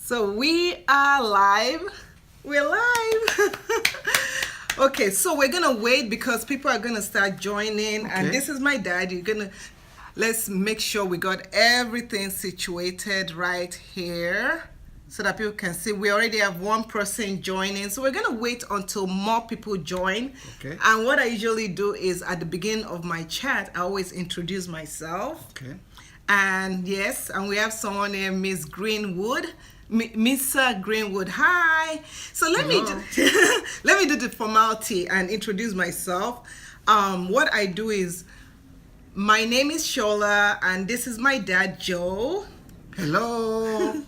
So we are live. We're live. Okay, so we're gonna wait because people are gonna start joining. Okay. And this is my dad. Let's make sure we got everything situated right here so that people can see. We already have one person joining, so we're gonna wait until more people join. Okay. And what I usually do is at the beginning of my chat, I always introduce myself. Okay. And yes, and we have someone here, Miss Greenwood. Miss Greenwood, hi. So let me do the formality and introduce myself. What I do is, my name is Shola, and this is my dad, Joe. Hello.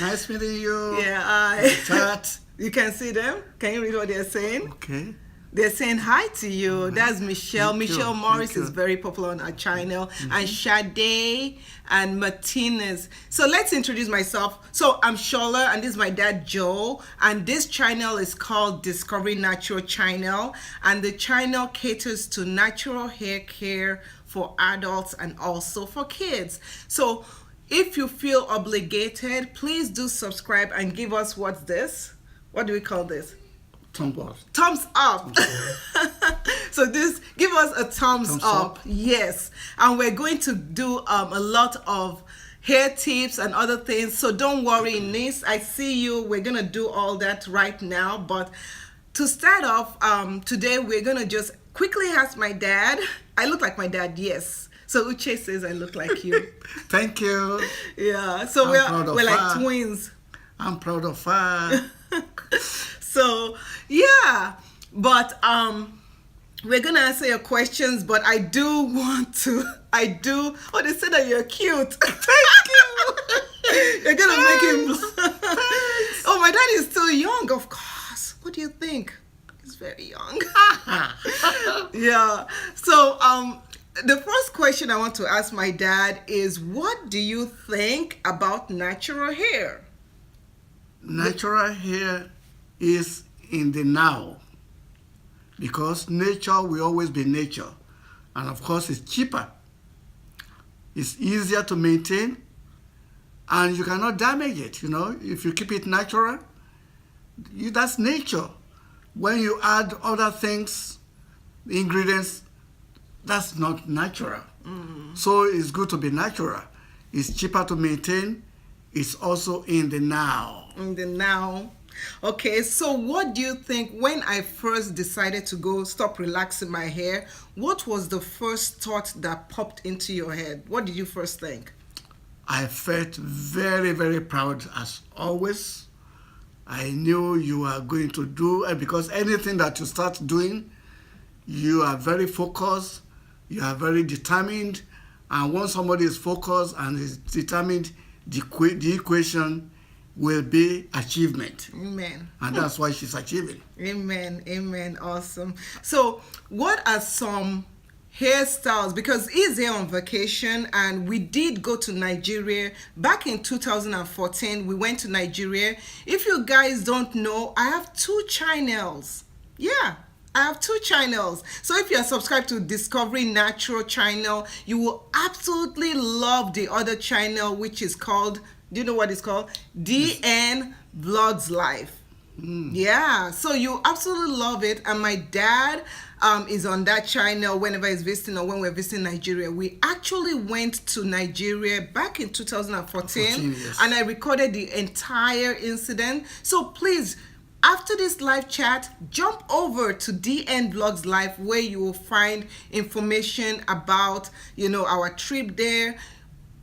Nice meeting you. Yeah, Chat. you can see them. Can you read what they're saying? Okay. They're saying hi to you. That's Michelle. Thank you. Michelle Morris Thank you. is very popular on our channel. And Sade and Martinez. So let's introduce myself. So I'm Shola, and this is my dad, Joe. And this channel is called Discovery Natural Channel. And the channel caters to natural hair care for adults and also for kids. So if you feel obligated, please do subscribe and give us, what's this? What do we call this? Thumbs up. So this, give us a thumbs up. Yes. And we're going to do a lot of hair tips and other things, so don't worry, niece, I see you. We're gonna do all that right now, but to start off, today we're gonna just quickly ask my dad. I look like my dad, yes. So Uche says I look like you. Thank you. Yeah, so we're like twins. I'm proud of her. So yeah, but we're gonna answer your questions, but I do want to. Oh, they said that you're cute. Thank you. You're gonna make him. Oh, my dad is still young, of course. What do you think? He's very young. Yeah. So the first question I want to ask my dad is, what do you think about natural hair? Natural hair is in the now, because nature will always be nature, and of course it's cheaper, it's easier to maintain, and you cannot damage it. You know, if you keep it natural, that's nature. When you add other things, ingredients, that's not natural. So it's good to be natural. It's cheaper to maintain. It's also in the now. In the now. Okay, so what do you think, when I first decided to stop relaxing my hair, what was the first thought that popped into your head? What did you first think? I felt very, very proud as always. I knew you were going to do, and because anything that you start doing, you are very focused, you are very determined, and once somebody is focused and is determined, the equation will be achievement. Amen. And that's why she's achieving. Amen. Amen. Awesome. So what are some hairstyles, because he's here on vacation, and we did go to Nigeria back in 2014. We went to Nigeria. If you guys don't know, I have 2 channels. Yeah, I have 2 channels. So if you're subscribed to Discovery Natural Channel, you will absolutely love the other channel, which is called, do you know what it's called? DN Vlogs Life. Yeah, so you absolutely love it. And my dad is on that channel whenever he's visiting, or when we're visiting Nigeria. We actually went to Nigeria back in 2014, yes. And I recorded the entire incident. So please, after this live chat, jump over to DN Vlogs Live, where you will find information about, our trip there.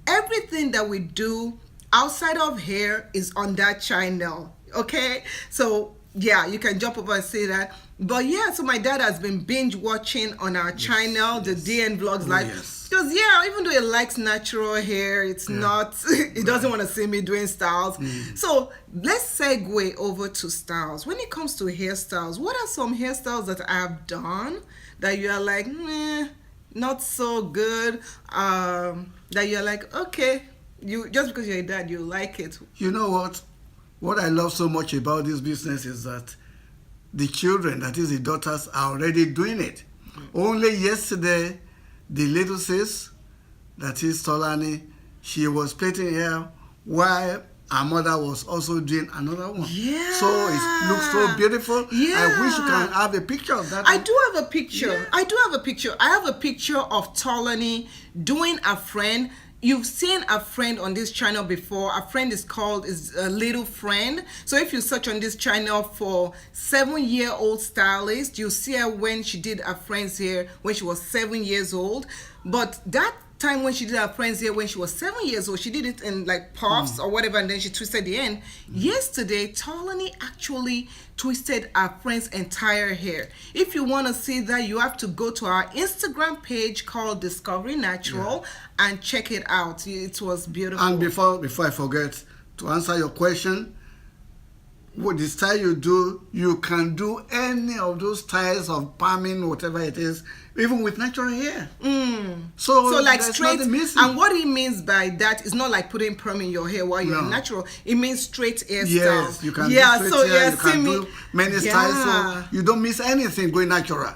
Everything that we do outside of hair is on that channel. Okay, so yeah, you can jump over and see that. But yeah, so my dad has been binge watching on our channel, the DN Vlogs Live. Yes. Because yeah, even though he likes natural hair, it's not, he doesn't want to see me doing styles. So let's segue over to styles. When it comes to hairstyles, what are some hairstyles that I have done that you are like, not so good, that you're like, okay, just because you're a dad, you like it? You know what? What I love so much about this business is that the children, that is the daughters, are already doing it. Only yesterday, the little sis, that is Tolani, she was plaiting hair while our mother was also doing another one. Yeah. So it looks so beautiful. Yeah. I wish you can have a picture of that. I do have a picture. Yeah. I do have a picture. I have a picture of Tolani doing a friend. You've seen a friend on this channel before. A friend is a little friend. So if you search on this channel for 7-year-old stylist, you'll see her when she did her friend's hair when she was 7 years old. But that time when she did her friend's hair when she was 7 years old, she did it in like puffs or whatever, and then she twisted the end. Yesterday, Tolani actually twisted our friend's entire hair. If you want to see that, you have to go to our Instagram page called Discovery Natural and check it out. It was beautiful. And before I forget, to answer your question, what the style you do, you can do any of those styles of palming, whatever it is, even with natural hair. So like there's straight, nothing missing. and what he means by that is not like putting perm in your hair while you're natural. It means straight hairstyle. Yes, you can do straight hair, you can do many styles, so you don't miss anything going natural.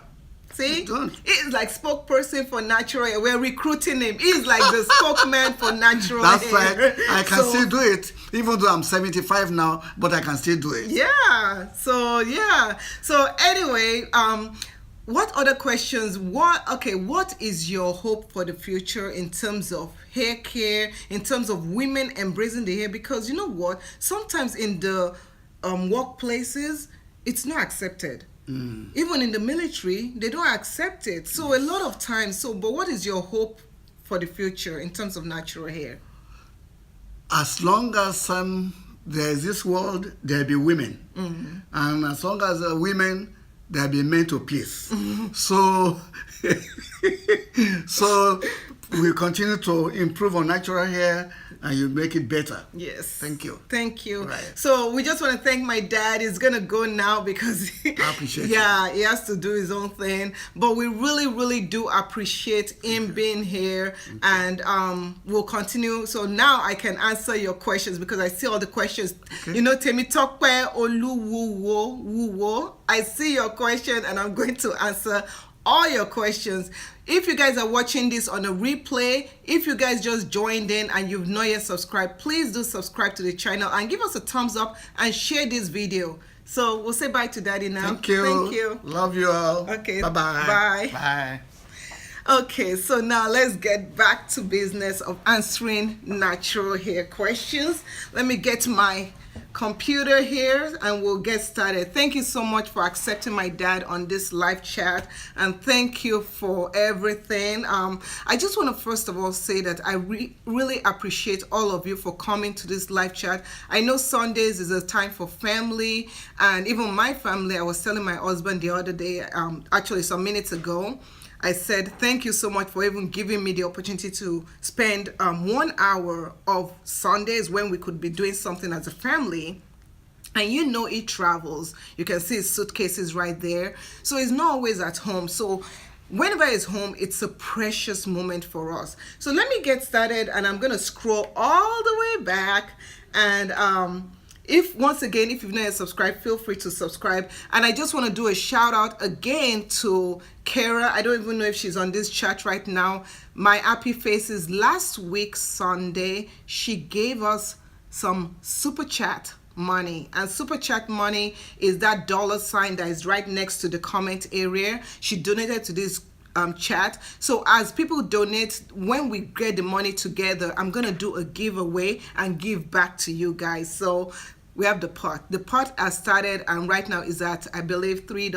See, You don't. he's like spokesperson for natural hair. We're recruiting him. He's like the spokesman for natural That's hair. right. I can still do it, even though I'm 75 now, but I can still do it. Yeah. So anyway, what other questions? What is your hope for the future in terms of hair care, in terms of women embracing the hair? Because you know what? Sometimes in the workplaces, it's not accepted. Even in the military, they don't accept it. So a lot of times, but what is your hope for the future in terms of natural hair? As long as there is this world, there'll be women. And as long as there are women, there'll be men to peace. So we continue to improve on natural hair, and you make it better. Yes. Thank you. Thank you. Right. So we just want to thank my dad. He's going to go now because I appreciate he has to do his own thing. But we really, really do appreciate him being here. And we'll continue. So now I can answer your questions because I see all the questions. Okay. You know, Temi Tokpe Oluwo. I see your question and I'm going to answer all your questions. If you guys are watching this on a replay, if you guys just joined in and you've not yet subscribed, please do subscribe to the channel and give us a thumbs up and share this video. So we'll say bye to Daddy now. Thank you. Thank you. Love you all. Okay. Bye-bye. Bye. Bye. Okay, so now let's get back to business of answering natural hair questions. Let me get my computer here and we'll get started. Thank you so much for accepting my dad on this live chat, and thank you for everything. I just want to first of all say that I really appreciate all of you for coming to this live chat. I know Sundays is a time for family, and even my family. I was telling my husband the other day, actually some minutes ago, I said, thank you so much for even giving me the opportunity to spend 1 hour of Sundays when we could be doing something as a family. And you know he travels. You can see his suitcases right there. So he's not always at home. So whenever he's home, it's a precious moment for us. So let me get started, and I'm going to scroll all the way back. And if you've not yet subscribed, feel free to subscribe. And I just want to do a shout out again to Kara. I don't even know if she's on this chat right now. My happy faces last week Sunday, she gave us some super chat money, and super chat money is that $sign that is right next to the comment area. She donated to this chat. So as people donate, when we get the money together, I'm gonna do a giveaway and give back to you guys. So we have the pot has started, and right now is at, I believe, $3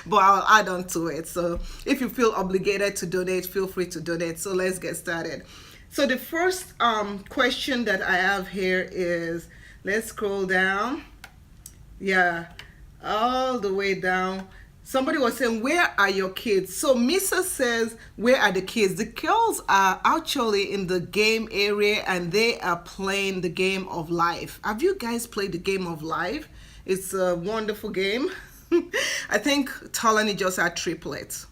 but I'll add on to it. So if you feel obligated to donate, feel free to donate. So let's get started. So the first question that I have here is, let's scroll down, all the way down. Somebody was saying, where are your kids? So Misa says, where are the kids? The girls are actually in the game area and they are playing the game of life. Have you guys played the game of life? It's a wonderful game. I think Tolani just had triplets.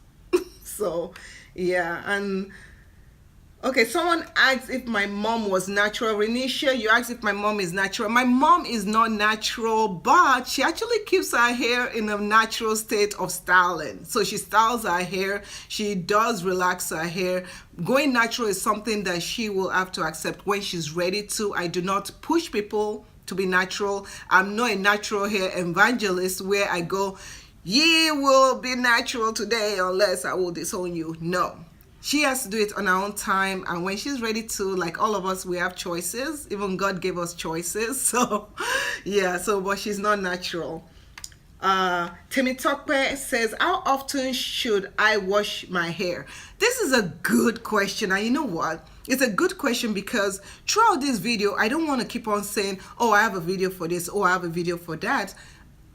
So yeah, and Okay, someone asked if my mom was natural. Renisha, you asked if my mom is natural. My mom is not natural, but she actually keeps her hair in a natural state of styling. So she styles her hair. She does relax her hair. Going natural is something that she will have to accept when she's ready to. I do not push people to be natural. I'm not a natural hair evangelist where I go, ye will be natural today unless I will disown you. No. She has to do it on her own time, and when she's ready to, like all of us, we have choices. Even God gave us choices. So yeah, so but she's not natural. Temi Tokpe says, how often should I wash my hair? This is a good question, and you know what, it's a good question because throughout this video I don't want to keep on saying, oh, I have a video for this, oh, I have a video for that,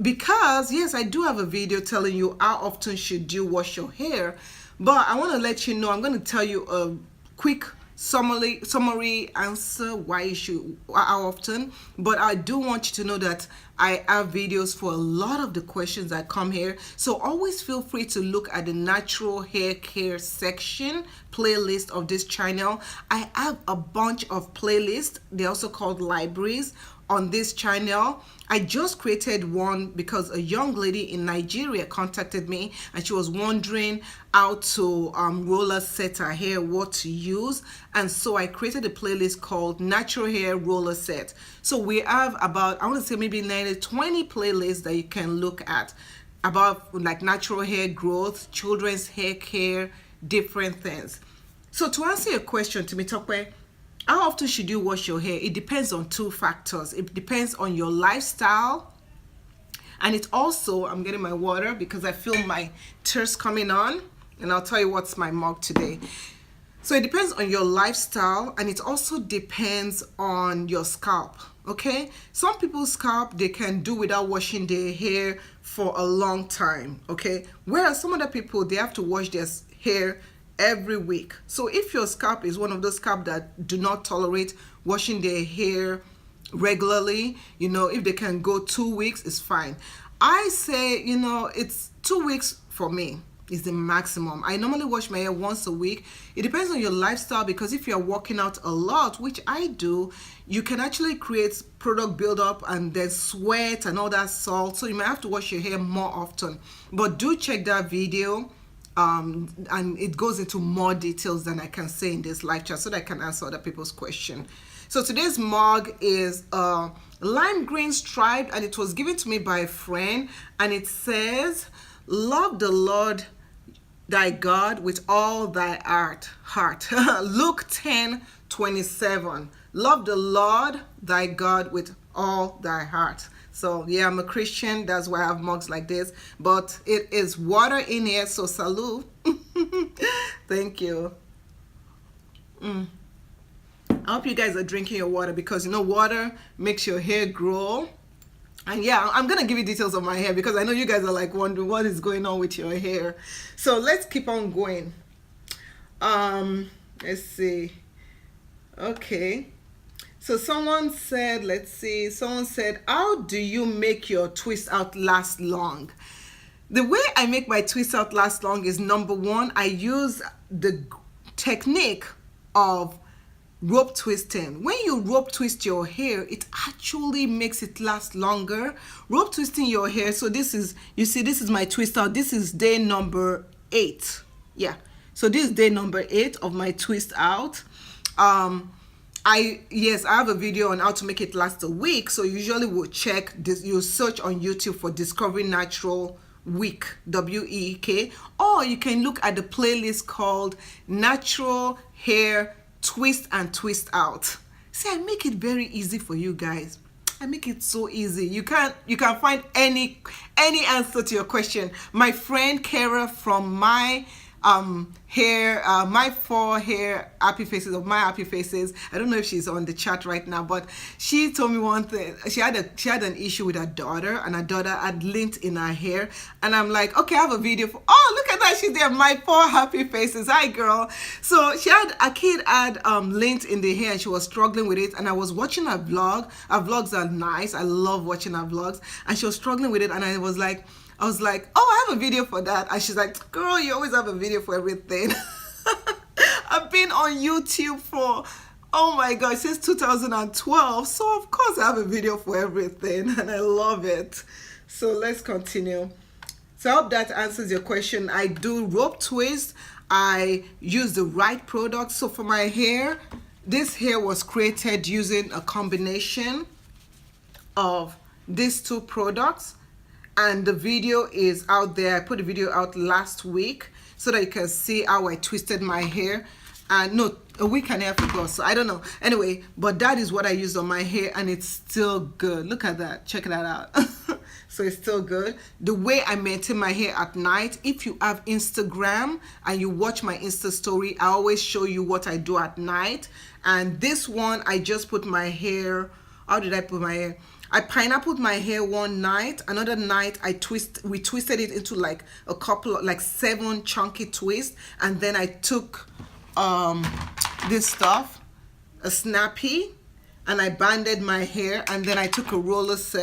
because yes, I do have a video telling you how often should you wash your hair. But I want to let you know, I'm going to tell you a quick summary answer why you should, how often. But I do want you to know that I have videos for a lot of the questions that come here. So always feel free to look at the natural hair care section playlist of this channel. I have a bunch of playlists. They're also called libraries on this channel. I just created one because a young lady in Nigeria contacted me and she was wondering how to roller set her hair, what to use, and so I created a playlist called Natural Hair Roller Set. So we have about, I want to say maybe 20 playlists that you can look at about like natural hair growth, children's hair care, different things. So to answer your question, Temitope, how often should you wash your hair? It depends on two factors. It depends on your lifestyle, and it also, I'm getting my water because I feel my thirst coming on, and I'll tell you what's my mug today. So it depends on your lifestyle, and it also depends on your scalp, okay? Some people's scalp, they can do without washing their hair for a long time, okay? Whereas some other people, they have to wash their hair every week. So if your scalp is one of those scalp that do not tolerate washing their hair regularly, you know, if they can go 2 weeks, it's fine. I say, you know, it's 2 weeks for me is the maximum. I normally wash my hair once a week. It depends on your lifestyle, because if you're working out a lot, which I do, you can actually create product buildup and then sweat and all that salt, so you might have to wash your hair more often. But do check that video, and it goes into more details than I can say in this live chat so that I can answer other people's question. So today's mug is lime green striped, and it was given to me by a friend, and it says, love the Lord thy God with all thy heart. Luke 10:27. Love the Lord thy God with all thy heart. So yeah, I'm a Christian, that's why I have mugs like this, but it is water in here, so salute. Thank you. I hope you guys are drinking your water, because you know water makes your hair grow. And yeah, I'm gonna give you details of my hair because I know you guys are like wondering what is going on with your hair. So let's keep on going. Let's see. Okay. So someone said, let's see, someone said, how do you make your twist out last long? The way I make my twist out last long is, number one, I use the technique of rope twisting. When you rope twist your hair, it actually makes it last longer. Rope twisting your hair, so this is, you see, this is my twist out. This is day number 8. Yeah, so this is day number 8 of my twist out. I have a video on how to make it last a week. So usually we'll check this, you search on YouTube for Discovery Natural Week, WEEK, or you can look at the playlist called Natural Hair Twist and Twist Out. See, I make it very easy for you guys. I make it so easy. You can find any answer to your question. My friend Kara from my my 4 hair happy faces of my happy faces, I don't know if she's on the chat right now, but she told me one thing. She had an issue with her daughter, and her daughter had lint in her hair, and I'm like, okay, I have a video for, oh, look at that, she's there, my 4 happy faces, hi girl. So a kid had lint in the hair, and she was struggling with it, and I was watching her vlog. Her vlogs are nice, I love watching her vlogs, and she was struggling with it, and I was like, oh, I have a video for that. And she's like, girl, you always have a video for everything. I've been been on YouTube for, oh my God, since 2012. So of course I have a video for everything and I love it. So let's continue. So I hope that answers your question. I do rope twist. I use the right product. So for my hair, this hair was created using a combination of these two products, and the video is out there. I put the video out last week so that you can see how I twisted my hair. No, a week and a half ago, so I don't know. Anyway, but that is what I used on my hair, and it's still good. Look at that. Check that out. So it's still good. The way I maintain my hair at night, if you have Instagram and you watch my Insta story, I always show you what I do at night. And this one, I just put my hair, how did I put my hair? I pineappled my hair one night. Another night we twisted it into like a couple of, like 7 chunky twists, and then I took this stuff, a snappy, and I banded my hair, and then I took a rollers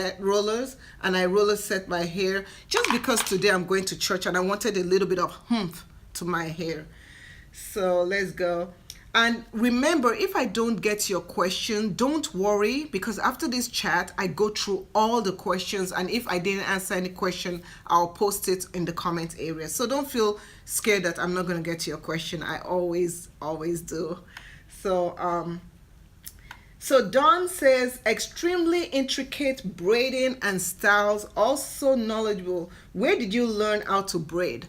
and I roller set my hair, just because today I'm going to church and I wanted a little bit of humph to my hair. So let's go. And remember, if I don't get your question, don't worry, because after this chat I go through all the questions, and if I didn't answer any question, I'll post it in the comment area. So don't feel scared that I'm not going to get to your question. I always do. So Dawn says, extremely intricate braiding and styles, also knowledgeable. Where did you learn how to braid?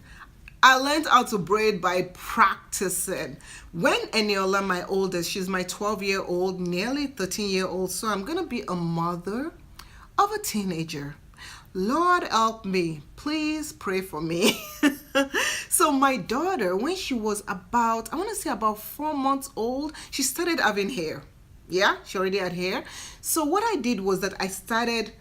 I learned how to braid by practicing. When Eniola, my oldest, she's my 12-year-old, nearly 13-year-old, so I'm gonna be a mother of a teenager. Lord help me, please pray for me. So my daughter, when she was about, I wanna say about 4 months old, she started having hair. Yeah, she already had hair. So what I did was that I started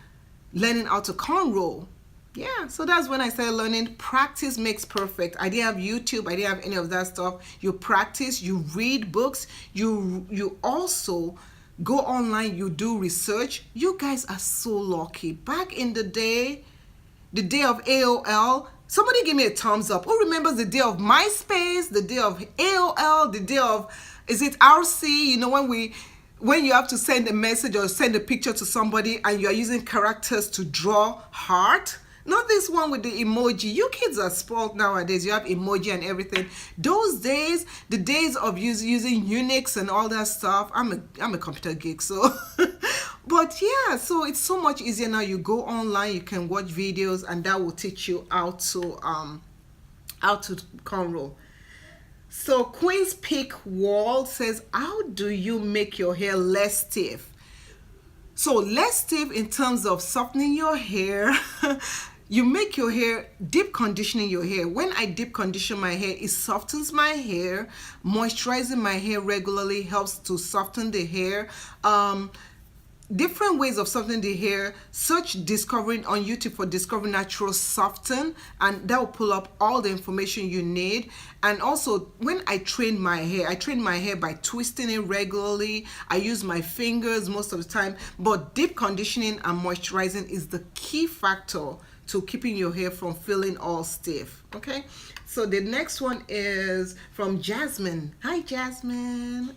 learning how to cornrow. Yeah, so that's when I started learning. Practice makes perfect. I didn't have YouTube. I didn't have any of that stuff. You practice, you read books, you also go online, you do research. You guys are so lucky. Back in the day of AOL, somebody give me a thumbs up. Who remembers the day of MySpace, the day of AOL, the day of, is it RC? You know, when you have to send a message or send a picture to somebody and you are using characters to draw heart. Not this one with the emoji. You kids are spoiled nowadays. You have emoji and everything. Those days, the days of using Unix and all that stuff, I'm a computer geek, so. But yeah, so it's so much easier now. You go online, you can watch videos, and that will teach you how to cornrow. So Queen's Peak Wall says, how do you make your hair less stiff? So less stiff in terms of softening your hair. You make your hair, deep conditioning your hair. When I deep condition my hair, it softens my hair. Moisturizing my hair regularly helps to soften the hair. Different ways of softening the hair. Search discovering on YouTube for Discover Natural Soften, and that will pull up all the information you need. And also, when I train my hair by twisting it regularly. I use my fingers most of the time, but deep conditioning and moisturizing is the key factor to keeping your hair from feeling all stiff. Okay, so the next one is from Jasmine. Hi Jasmine.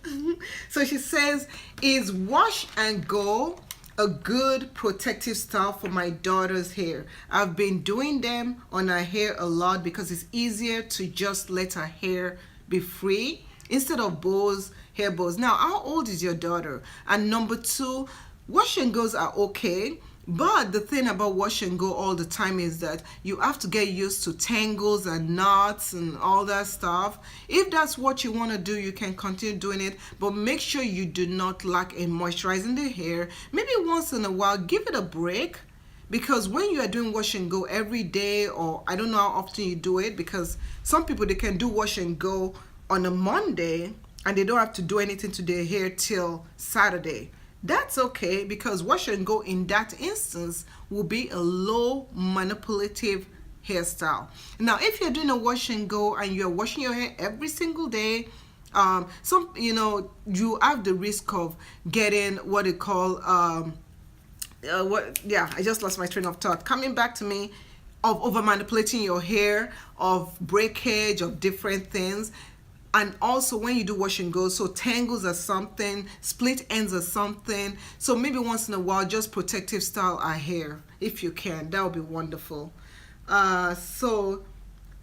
So she says, is wash and go a good protective style for my daughter's hair? I've been doing them on her hair a lot because it's easier to just let her hair be free instead of hair bows. Now, how old is your daughter? And number 2, wash and goes are okay. But the thing about wash and go all the time is that you have to get used to tangles and knots and all that stuff. If that's what you want to do, you can continue doing it, but make sure you do not lack in moisturizing the hair. Maybe once in a while, give it a break, because when you are doing wash and go every day, or I don't know how often you do it, because some people, they can do wash and go on a Monday and they don't have to do anything to their hair till Saturday. That's okay, because wash and go in that instance will be a low manipulative hairstyle. Now, if you're doing a wash and go and you're washing your hair every single day, you have the risk of getting what they call I just lost my train of thought. Coming back to me, of over manipulating your hair, of breakage, of different things. And also when you do wash and go, so tangles are something, split ends are something. So maybe once in a while, just protective style our hair. If you can, that would be wonderful. So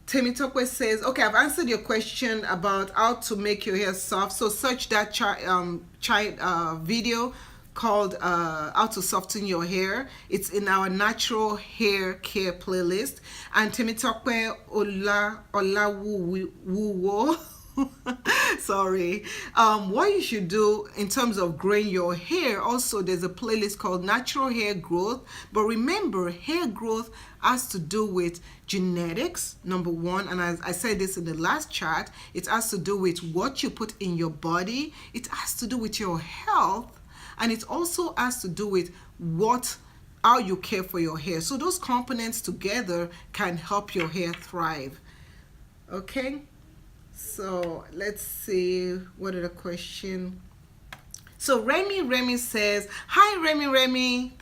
Temitokwe says, okay, I've answered your question about how to make your hair soft. So search that video called how to soften your hair. It's in our natural hair care playlist. And Temitokwe Olawuwo sorry, what you should do in terms of growing your hair, also there's a playlist called natural hair growth. But remember, hair growth has to do with genetics, number one, and as I said this in the last chart, it has to do with what you put in your body, it has to do with your health, and it also has to do with how you care for your hair. So those components together can help your hair thrive. Okay, so let's see, what are the question? So Remy Remy says, hi Remy Remy,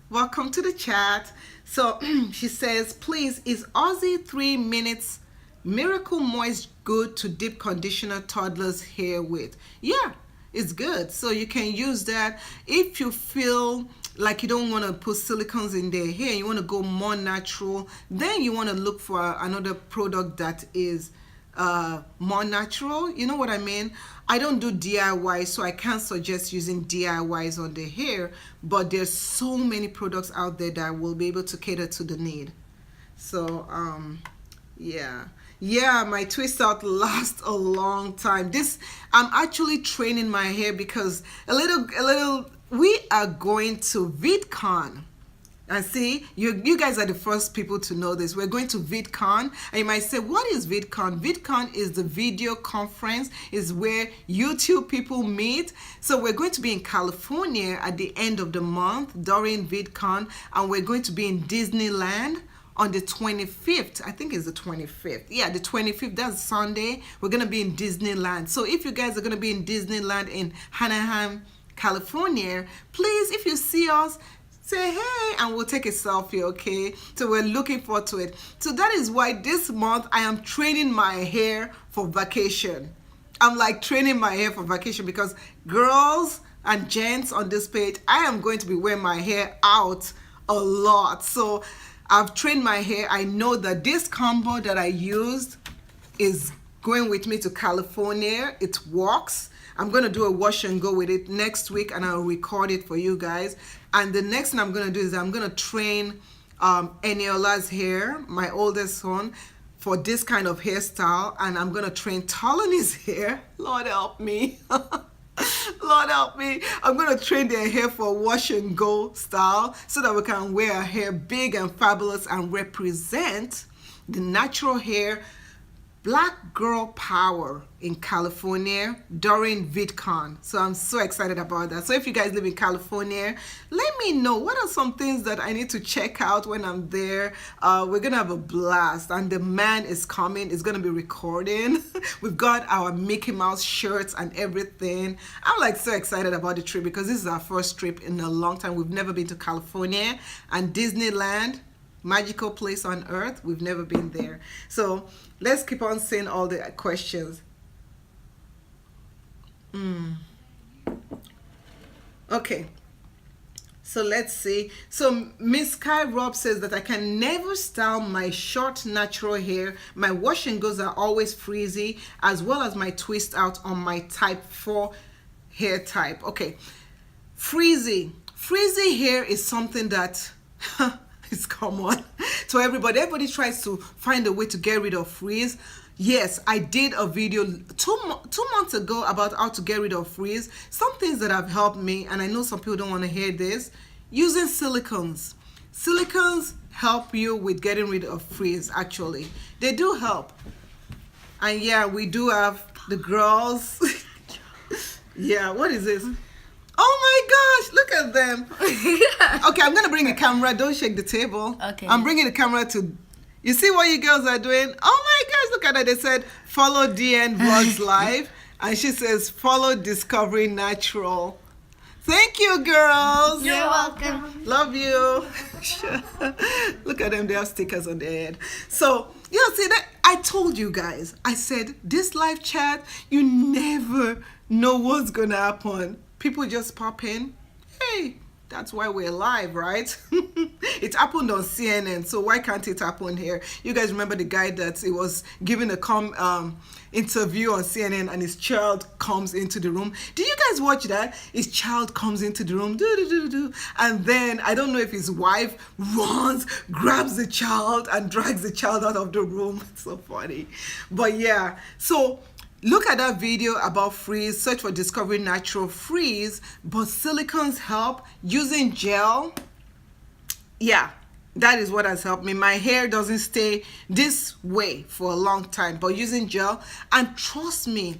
welcome to the chat. So she says, please, is Aussie 3 minutes Miracle Moist good to deep conditioner toddlers hair with? Yeah, it's good. So you can use that if you feel like you don't want to put silicones in their hair, you want to go more natural, then you want to look for another product that is more natural. You know what I mean? I don't do DIY, so I can't suggest using DIYs on the hair, but there's so many products out there that will be able to cater to the need. So yeah, my twist out lasts a long time. I'm actually training my hair because we are going to VidCon. And see, you guys are the first people to know this. We're going to VidCon, and you might say, what is VidCon? VidCon is the video conference, is where YouTube people meet. So we're going to be in California at the end of the month during VidCon, and we're going to be in Disneyland on the 25th. I think it's the 25th. Yeah, the 25th, that's Sunday. We're going to be in Disneyland. So if you guys are going to be in Disneyland in Anaheim, California, please, if you see us, say hey and we'll take a selfie, okay? So we're looking forward to it. So that is why this month I am training my hair for vacation. I'm like training my hair for vacation because girls and gents on this page, I am going to be wearing my hair out a lot. So I've trained my hair. I know that this combo that I used is going with me to California. It works. I'm going to do a wash and go with it next week, and I'll record it for you guys. And the next thing I'm going to do is I'm going to train Eniola's hair, my oldest son, for this kind of hairstyle. And I'm going to train Toloni's hair. Lord help me. Lord help me. I'm going to train their hair for wash and go style so that we can wear our hair big and fabulous and represent the natural hair Black girl power in California during VidCon. So I'm so excited about that. So if you guys live in California, let me know what are some things that I need to check out when I'm there. We're gonna have a blast, and the man is coming. It's gonna be recording. We've got our Mickey Mouse shirts and everything. I'm like so excited about the trip because this is our first trip in a long time. We've never been to California, and Disneyland, magical place on earth, we've never been there. So let's keep on saying all the questions. Okay, so let's see. So Miss Kai Rob says that I can never style my short natural hair. My wash and goes are always frizzy, as well as my twist out on my type 4 hair type. Okay, frizzy hair is something that it's common to everybody. Everybody tries to find a way to get rid of frizz. Yes, I did a video two months ago about how to get rid of frizz. Some things that have helped me, and I know some people don't want to hear this, using silicones. Silicones help you with getting rid of frizz. Actually, they do help. And yeah, we do have the girls. Yeah, what is this? Oh my gosh, look at them. Okay, I'm going to bring a camera. Don't shake the table. Okay. I'm bringing the camera to... You see what you girls are doing? Oh my gosh, look at that. They said, follow DN Vlogs Live. And she says, follow Discovery Natural. Thank you, girls. You're welcome. Love you. Look at them. They have stickers on their head. So, you know, see that... I told you guys, I said, this live chat, you never know what's gonna happen. People just pop in. Hey, that's why we're live, right? It happened on CNN, so why can't it happen here? You guys remember the guy that it was giving a interview on CNN and his child comes into the room. Did you guys watch that? His child comes into the room, and then I don't know if his wife runs, grabs the child and drags the child out of the room. It's so funny. But yeah, so look at that video about frizz. Search for Discovery Natural Frizz, but silicones help. Using gel, yeah, that is what has helped me. My hair doesn't stay this way for a long time, but using gel, and trust me,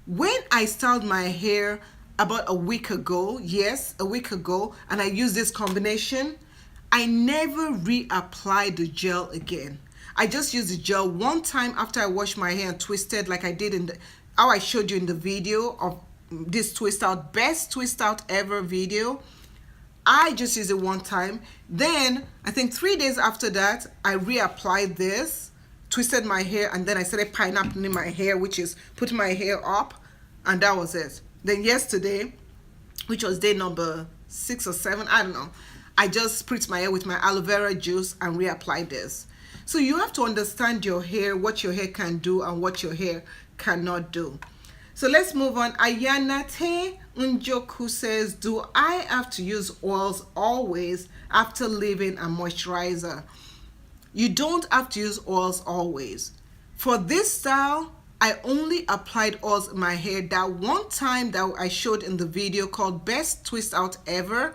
when I styled my hair about a week ago, yes, a week ago, and I used this combination, I never reapplied the gel again. I just used the gel one time after I washed my hair and twisted, like I did in the, how I showed you in the video of this twist out, best twist out ever video. I just used it one time. Then I think 3 days after that, I reapplied this, twisted my hair, and then I started pineappling my hair, which is putting my hair up, and that was it. Then yesterday, which was day number 6 or 7, I don't know, I just spritzed my hair with my aloe vera juice and reapplied this. So you have to understand your hair, what your hair can do and what your hair cannot do. So let's move on. Ayanate Unjoku says, do I have to use oils always after leaving a moisturizer? You don't have to use oils always. For this style, I only applied oils in my hair that one time that I showed in the video called Best Twist Out Ever.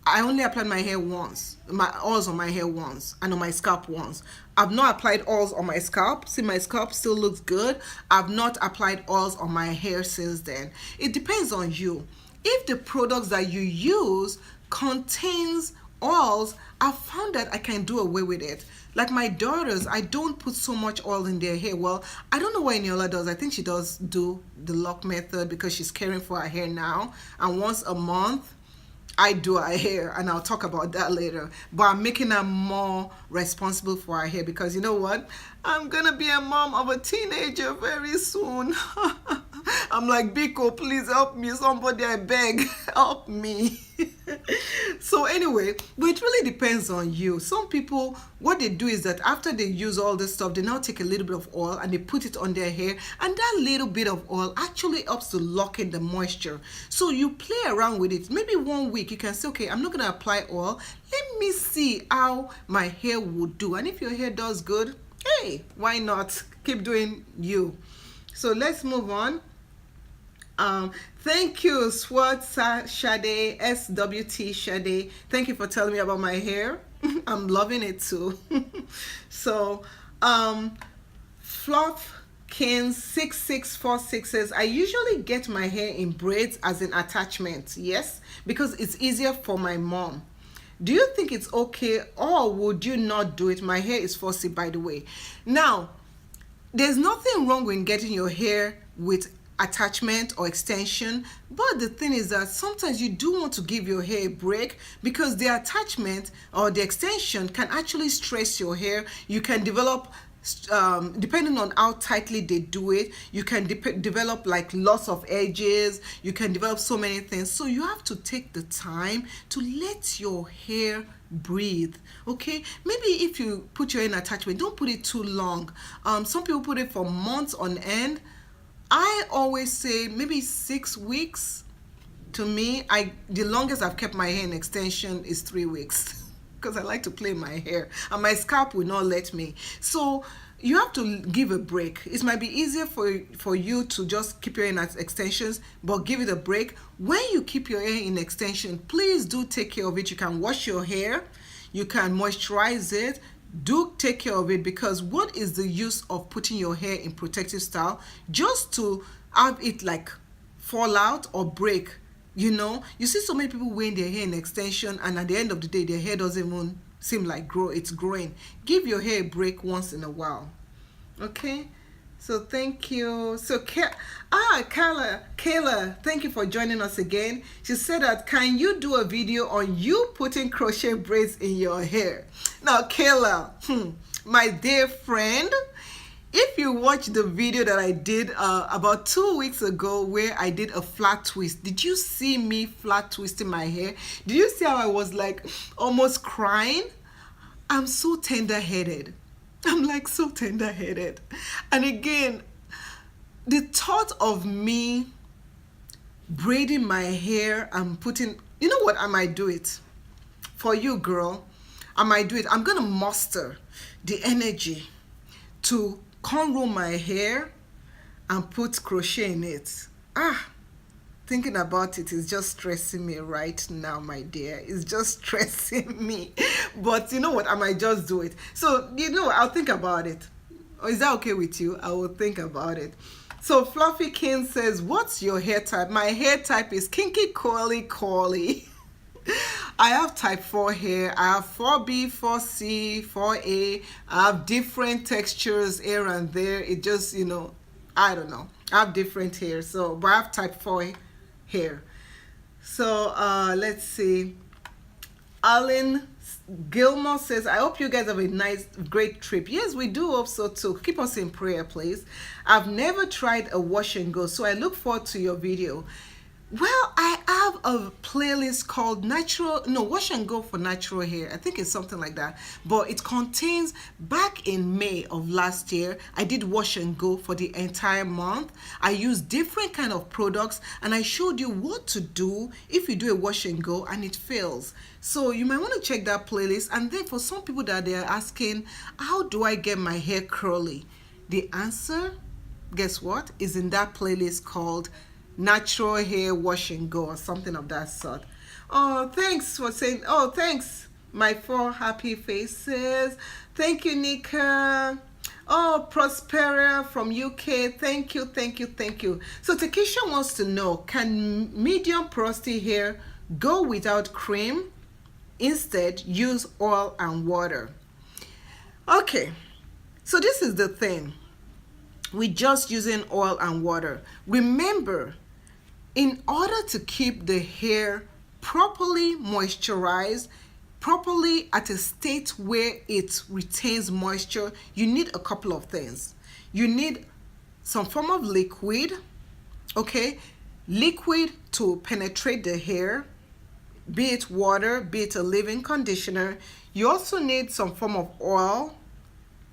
I only applied my hair once, my oils on my hair once, and on my scalp once. I've not applied oils on my scalp. See, my scalp still looks good. I've not applied oils on my hair since then. It depends on you. If the products that you use contains oils, I've found that I can do away with it. Like my daughters, I don't put so much oil in their hair. Well, I don't know what Eniola does. I think she does do the lock method because she's caring for her hair now. And once a month, I do her hair, and I'll talk about that later. But I'm making her more responsible for her hair because you know what? I'm gonna be a mom of a teenager very soon. I'm like, Biko, please help me. Somebody, I beg, help me. So anyway, but it really depends on you. Some people, what they do is that after they use all this stuff, they now take a little bit of oil and they put it on their hair, and that little bit of oil actually helps to lock in the moisture. So you play around with it. Maybe 1 week you can say, okay, I'm not going to apply oil. Let me see how my hair would do. And if your hair does good, hey, why not? Keep doing you. So let's move on. Thank you, Swat Shade, SWT Shade. Thank you for telling me about my hair. I'm loving it too. So, Fluffkin 6646 says, I usually get my hair in braids as an attachment. Yes, because it's easier for my mom. Do you think it's okay, or would you not do it? My hair is fussy, by the way. Now, there's nothing wrong with getting your hair with attachment or extension, but the thing is that sometimes you do want to give your hair a break because the attachment or the extension can actually stress your hair. You can develop depending on how tightly they do it, you can develop like loss of edges, you can develop so many things. So you have to take the time to let your hair breathe. Okay, maybe if you put your hair in attachment, don't put it too long. Some people put it for months on end. I always say maybe 6 weeks. To me, the longest I've kept my hair in extension is 3 weeks because I like to play my hair and my scalp will not let me. So you have to give a break. It might be easier for you to just keep your hair in extensions, but give it a break. When you keep your hair in extension, please do take care of it. You can wash your hair, you can moisturize it. Do take care of it, because what is the use of putting your hair in protective style just to have it like fall out or break? You know, you see so many people wearing their hair in extension, and at the end of the day their hair doesn't even seem like it's growing. Give your hair a break once in a while. Okay, so thank you. So Kayla, thank you for joining us again. She said that, can you do a video on you putting crochet braids in your hair? Now Kayla, my dear friend, If you watch the video that I did about 2 weeks ago where I did a flat twist, did you see me flat twisting my hair? Did you see how I was like almost crying? I'm so tender-headed. I'm like so tender-headed. And again, the thought of me braiding my hair and putting, you know what, I might do it for you, girl. I might do it. I'm gonna muster the energy to cornrow my hair and put crochet in it. Thinking about it is just stressing me right now, my dear. It's just stressing me. But you know what, I might just do it. So you know, I'll think about it. Or is that okay with you? I will think about it. So Fluffy King says, what's your hair type? My hair type is kinky curly curly. I have type 4 hair. I have 4B, 4C, 4A. I have different textures here and there. It just, you know, I don't know. I have different hair. So, but I have type 4 hair. So, let's see. Alan Gilmore says, I hope you guys have a nice, great trip. Yes, we do hope so too. Keep us in prayer, please. I've never tried a wash and go, so I look forward to your video. Well, I have a playlist called Wash and Go for Natural Hair. I think it's something like that. But it contains, back in May of last year, I did Wash and Go for the entire month. I used different kind of products and I showed you what to do if you do a wash and go and it fails. So you might want to check that playlist. And then for some people that they're asking, how do I get my hair curly? The answer, guess what, is in that playlist called Natural Hair Wash and Go or something of that sort. Oh, thanks for saying, oh, thanks, my 4 happy faces. Thank you, Nika. Oh, Prospera from UK. Thank you, thank you, thank you. So Takesha wants to know, can medium porosity hair go without cream? Instead, use oil and water. Okay, so this is the thing. We're just using oil and water. Remember, in order to keep the hair properly moisturized, properly at a state where it retains moisture, you need a couple of things. You need some form of liquid, okay? Liquid to penetrate the hair, be it water, be it a leave-in conditioner. You also need some form of oil,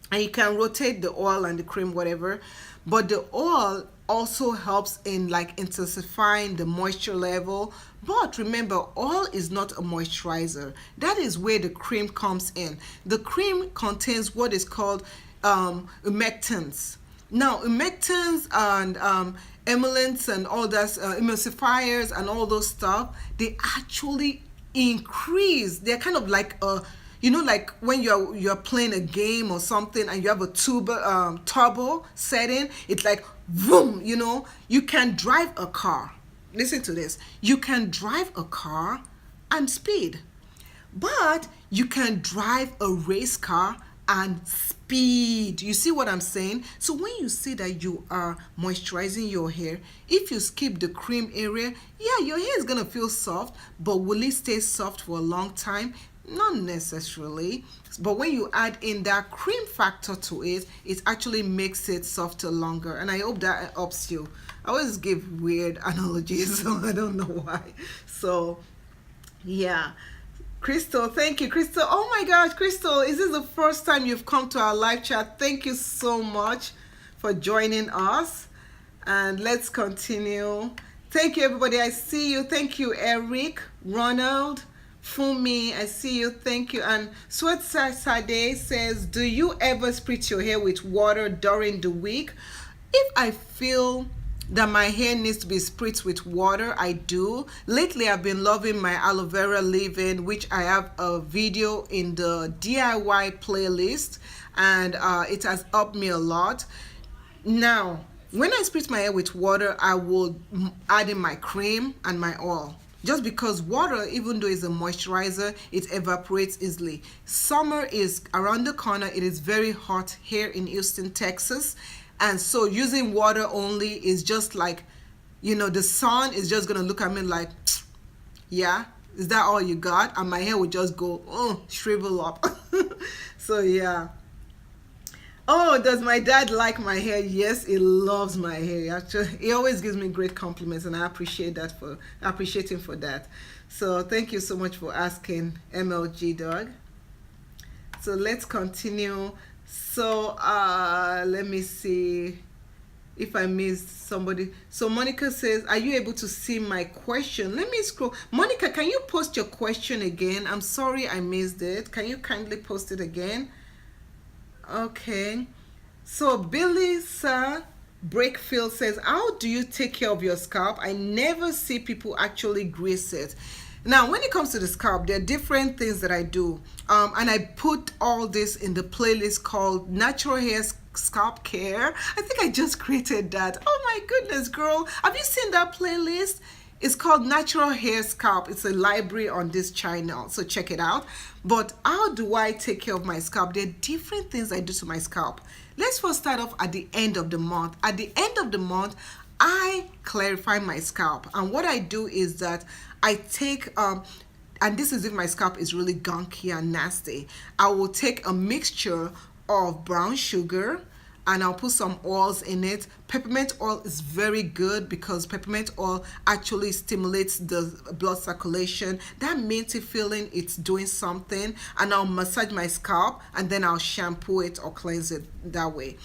and you can rotate the oil and the cream, whatever. But the oil also helps in like intensifying the moisture level. But remember, oil is not a moisturizer. That is where the cream comes in. The cream contains what is called humectants. Now, humectants and emollients and all that, emulsifiers and all those stuff, they actually increase. They're kind of like a, you know, like when you're playing a game or something and you have a turbo setting, it's like boom, you know. You can drive a car. Listen to this. You can drive a car and speed, but you can drive a race car and speed. You see what I'm saying? So when you say that you are moisturizing your hair, if you skip the cream area, yeah, your hair is gonna feel soft, but will it stay soft for a long time? Not necessarily. But when you add in that cream factor to it, it actually makes it softer longer. And I hope that helps you. I always give weird analogies, so I don't know why. So yeah. Crystal, thank you. Crystal, oh my gosh, Crystal, is this the first time you've come to our live chat? Thank you so much for joining us. And let's continue. Thank you, everybody. I see you. Thank you, Eric, Ronald, Fumi, I see you. Thank you. And Sweat Sade says, do you ever spritz your hair with water during the week? If I feel that my hair needs to be spritzed with water, I do. Lately, I've been loving my aloe vera leave-in, which I have a video in the DIY playlist, and it has helped me a lot. Now, when I spritz my hair with water, I will add in my cream and my oil. Just because water, even though it's a moisturizer, it evaporates easily. Summer is around the corner. It is very hot here in Houston, Texas. And so using water only is just like, you know, the sun is just going to look at me like, yeah, is that all you got? And my hair would just go, shrivel up. So, yeah. Oh, does my dad like my hair? Yes, he loves my hair. Actually, he always gives me great compliments, and I appreciate I appreciate him for that. So thank you so much for asking, MLG dog. So let's continue. So let me see if I missed somebody. So Monica says, are you able to see my question? Let me scroll. Monica, can you post your question again? I'm sorry I missed it. Can you kindly post it again? Okay. So Billy Sir Breakfield says, how do you take care of your scalp? I never see people actually grease it. Now, when it comes to the scalp, there are different things that I do. And I put all this in the playlist called Natural Hair Scalp Care. I think I just created that. Oh my goodness, girl. Have you seen that playlist? It's called Natural Hair Scalp. It's a library on this channel, so check it out. But how do I take care of my scalp? There are different things I do to my scalp. Let's first start off at the end of the month. At the end of the month, I clarify my scalp. And what I do is that I take, and this is if my scalp is really gunky and nasty, I will take a mixture of brown sugar, and I'll put some oils in it. Peppermint oil is very good because peppermint oil actually stimulates the blood circulation. That minty feeling, it's doing something. And I'll massage my scalp, and then I'll shampoo it or cleanse it that way.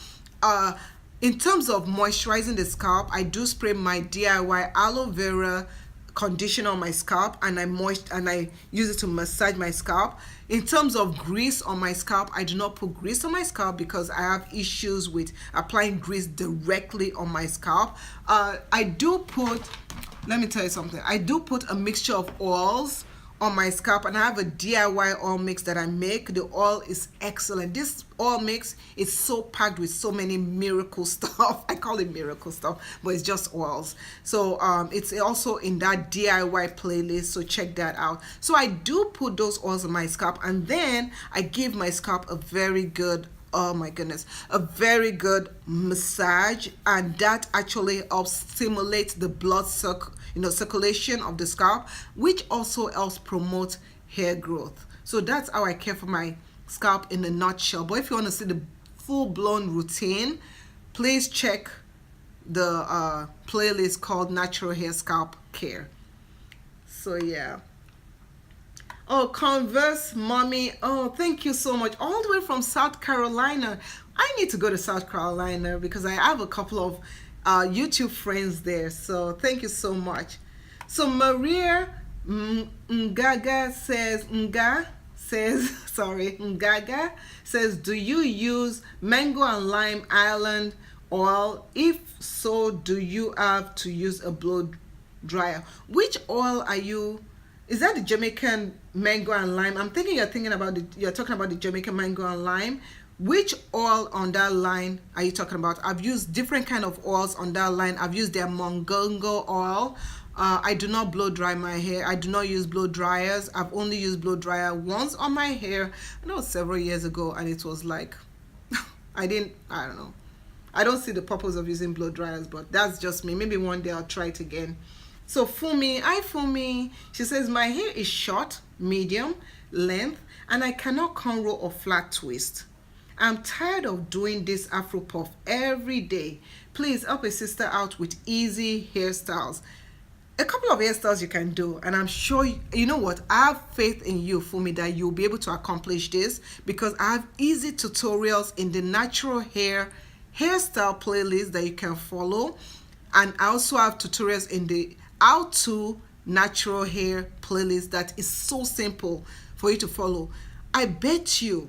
In terms of moisturizing the scalp, I do spray my DIY aloe vera conditioner on my scalp, and I use it to massage my scalp. In terms of grease on my scalp, I do not put grease on my scalp because I have issues with applying grease directly on my scalp. I do put, let me tell you something, I do put a mixture of oils on my scalp, and I have a DIY oil mix that I make. The oil is excellent. This oil mix is so packed with so many miracle stuff. I call it miracle stuff, but it's just oils. So it's also in that DIY playlist, so check that out. So I do put those oils on my scalp, and then I give my scalp a very good, oh my goodness, a very good massage, and that actually helps stimulate the blood circulation of the scalp, which also helps promote hair growth. So that's how I care for my scalp in a nutshell. But if you want to see the full-blown routine, please check the playlist called Natural Hair Scalp Care. So yeah. Oh, Converse Mommy. Oh, thank you so much. All the way from South Carolina. I need to go to South Carolina because I have a couple of YouTube friends there. So thank you so much. So Maria Ngaga says, do you use mango and lime island oil? If so, do you have to use a blow dryer? Which oil are you? Is that the Jamaican mango and lime? I'm thinking you're talking about the Jamaican mango and lime. Which oil on that line are you talking about? I've used different kind of oils on that line. I've used their mongongo oil. I do not blow dry my hair. I do not use blow dryers. I've only used blow dryer once on my hair. I know several years ago, and it was like, I don't know. I don't see the purpose of using blow dryers, but that's just me. Maybe one day I'll try it again. So Fumi, she says, my hair is short, medium, length, and I cannot cornrow or flat twist. I'm tired of doing this Afro puff every day. Please help a sister out with easy hairstyles. A couple of hairstyles you can do, and I'm sure, you know what, I have faith in you, Fumi, that you'll be able to accomplish this because I have easy tutorials in the natural hairstyle playlist that you can follow, and I also have tutorials in the how to natural hair playlist that is so simple for you to follow. I bet you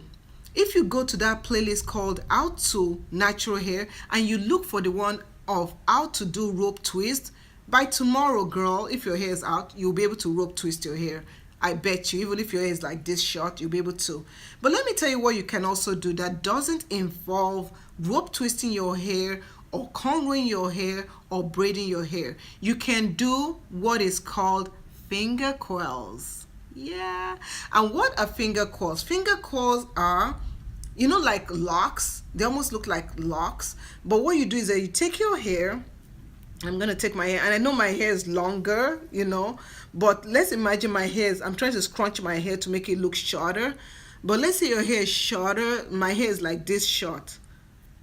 if you go to that playlist called how to natural hair and you look for the one of how to do rope twist, by tomorrow, girl, if your hair is out, you'll be able to rope twist your hair. I bet you, even if your hair is like this short, you'll be able to. But let me tell you what you can also do that doesn't involve rope twisting your hair or cornrowing your hair or braiding your hair. You can do what is called finger coils. Yeah. And what are finger coils? Finger coils are, you know, like locks. They almost look like locks. But what you do is that you take your hair. I'm going to take my hair, and I know my hair is longer, you know, but let's imagine my hair is, I'm trying to scrunch my hair to make it look shorter. But let's say your hair is shorter. My hair is like this short.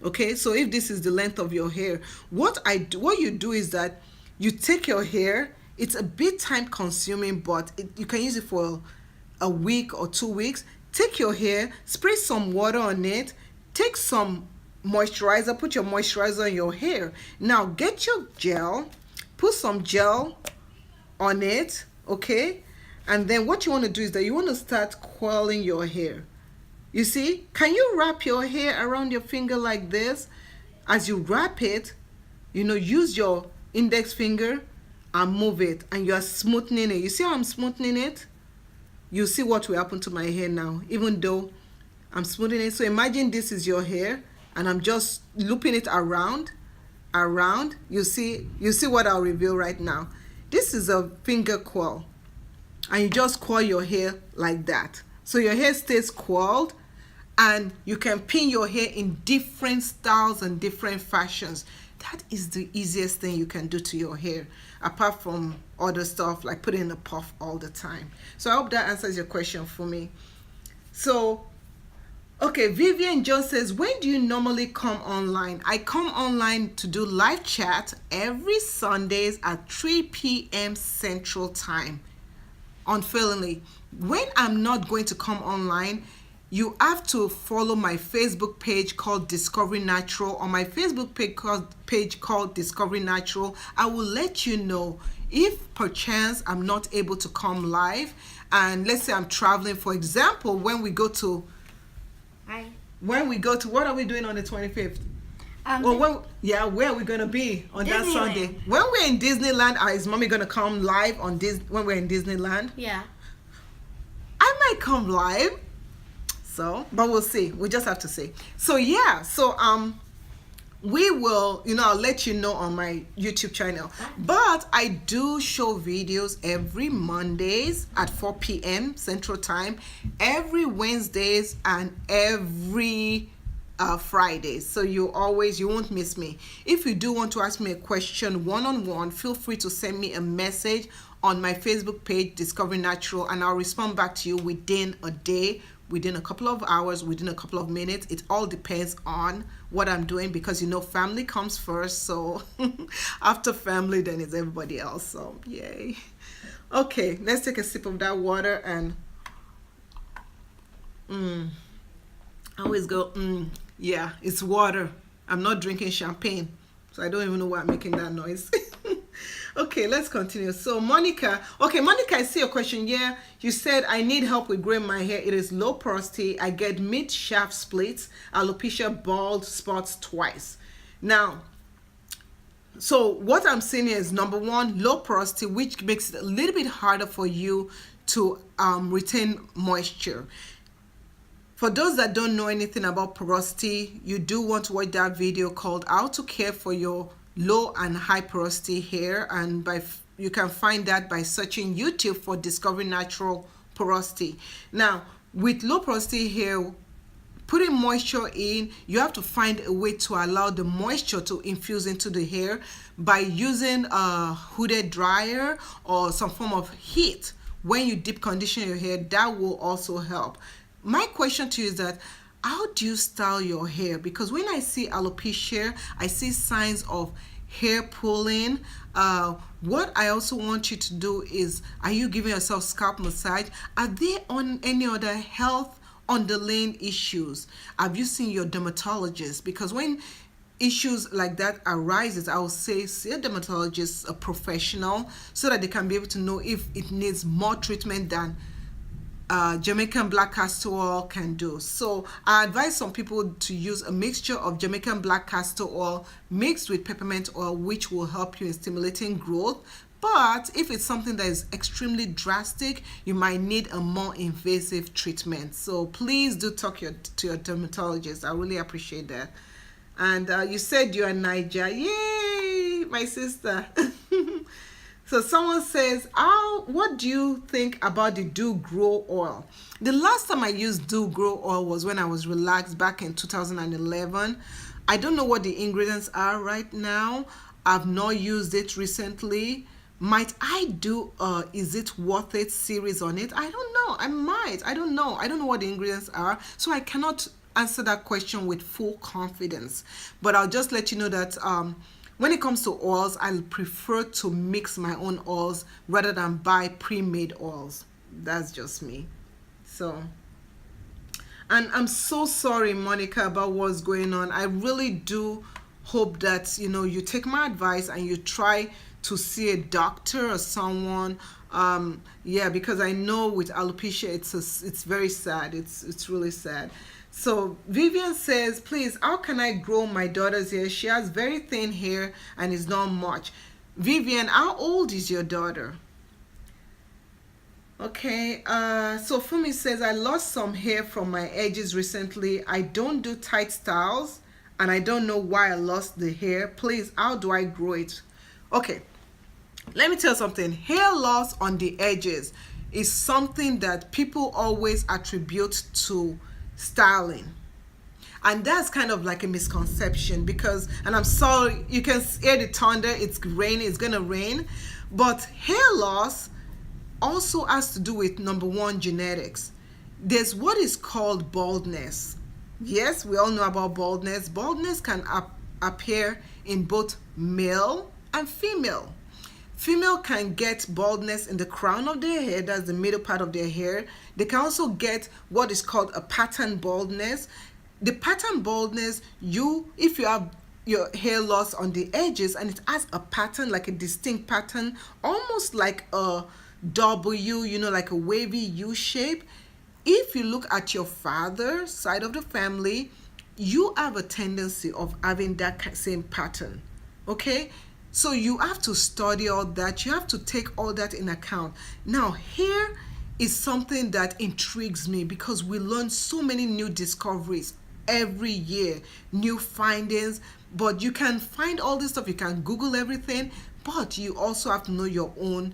Okay, so if this is the length of your hair, what you do is that you take your hair. It's a bit time consuming, but you can use it for a week or 2 weeks. Take your hair, spray some water on it, take some moisturizer, put your moisturizer on your hair. Now get your gel, put some gel on it, okay? And then what you want to do is that you want to start curling your hair. You see, can you wrap your hair around your finger like this? As you wrap it, use your index finger and move it, and you are smoothing it. You see how I'm smoothing it? You see what will happen to my hair now, even though I'm smoothing it. So imagine this is your hair, and I'm just looping it around. You see what I'll reveal right now. This is a finger curl, and you just curl your hair like that. So your hair stays curled, and you can pin your hair in different styles and different fashions. That is the easiest thing you can do to your hair, apart from other stuff like putting a puff all the time. So I hope that answers your question for me. So, okay, Vivian John says, when do you normally come online? I come online to do live chat every Sundays at 3 p.m. Central Time. Unfailingly. When I'm not going to come online, you have to follow my Facebook page called Discovery Natural. On my Facebook page called Discovery Natural, I will let you know if perchance I'm not able to come live. And let's say I'm traveling, for example, when we go to what are we doing on the 25th? Where are we gonna be on that Sunday? When we're in Disneyland, is mommy gonna come live on when we're in Disneyland? Yeah. I might come live. So, but we'll see. We just have to see. So yeah, we will, I'll let you know on my YouTube channel. But I do show videos every Mondays at 4 p.m. Central Time, every Wednesdays, and every Fridays. So you won't miss me. If you do want to ask me a question one-on-one, feel free to send me a message on my Facebook page, Discovery Natural, and I'll respond back to you within a day, within a couple of hours, within a couple of minutes. It all depends on what I'm doing, because family comes first. So after family, then it's everybody else. So yay. Okay, let's take a sip of that water and I always go yeah, it's water. I'm not drinking champagne, so I don't even know why I'm making that noise. Okay, let's continue. So Monica, I see your question. Yeah, you said I need help with growing my hair. It is low porosity. I get mid-shaft splits, alopecia, bald spots twice. Now, so what I'm seeing is, number one, low porosity, which makes it a little bit harder for you to retain moisture. For those that don't know anything about porosity, you do want to watch that video called How to Care for Your Low and High Porosity Hair, and you can find that by searching YouTube for Discovery Natural Porosity. Now, with low porosity hair, putting moisture in, you have to find a way to allow the moisture to infuse into the hair by using a hooded dryer or some form of heat. When you deep condition your hair, that will also help. My question to you is that, how do you style your hair? Because when I see alopecia, I see signs of hair pulling. What I also want you to do is, are you giving yourself scalp massage? Are there on any other health underlying issues? Have you seen your dermatologist? Because when issues like that arises, I will say see a dermatologist, a professional, so that they can be able to know if it needs more treatment than Jamaican black castor oil can do. So I advise some people to use a mixture of Jamaican black castor oil mixed with peppermint oil, which will help you in stimulating growth. But if it's something that is extremely drastic, you might need a more invasive treatment. So please do talk to your dermatologist. I really appreciate that. And you said you're in Niger. Yay, my sister. So someone says, what do you think about the Do Grow oil? The last time I used Do Grow oil was when I was relaxed back in 2011. I don't know what the ingredients are right now. I've not used it recently. Might I do Is It Worth It series on it? I don't know. I might. I don't know. I don't know what the ingredients are. So I cannot answer that question with full confidence. But I'll just let you know that when it comes to oils, I prefer to mix my own oils rather than buy pre-made oils. That's just me. So, and I'm so sorry, Monica, about what's going on. I really do hope that you take my advice and you try to see a doctor or someone. Yeah, because I know with alopecia it's very sad. It's really sad. So Vivian says, please, how can I grow my daughter's hair? She has very thin hair and it's not much. Vivian, how old is your daughter? Okay, so Fumi says, I lost some hair from my edges recently. I don't do tight styles and I don't know why I lost the hair. Please, how do I grow it? Okay, let me tell you something. Hair loss on the edges is something that people always attribute to styling. And that's kind of like a misconception because, and I'm sorry, you can hear the thunder, it's raining, it's gonna rain. But hair loss also has to do with, number one, genetics. There's what is called baldness. Yes, we all know about baldness. Baldness can appear in both male and female. Female can get baldness in the crown of their hair, that's the middle part of their hair. They can also get what is called a pattern baldness. The pattern baldness, if you have your hair loss on the edges and it has a pattern, like a distinct pattern, almost like a W, like a wavy U shape. If you look at your father's side of the family, you have a tendency of having that same pattern. Okay, so you have to study all that. You have to take all that in account. Now, hair is something that intrigues me because we learn so many new discoveries every year, new findings. But you can find all this stuff, you can Google everything, but you also have to know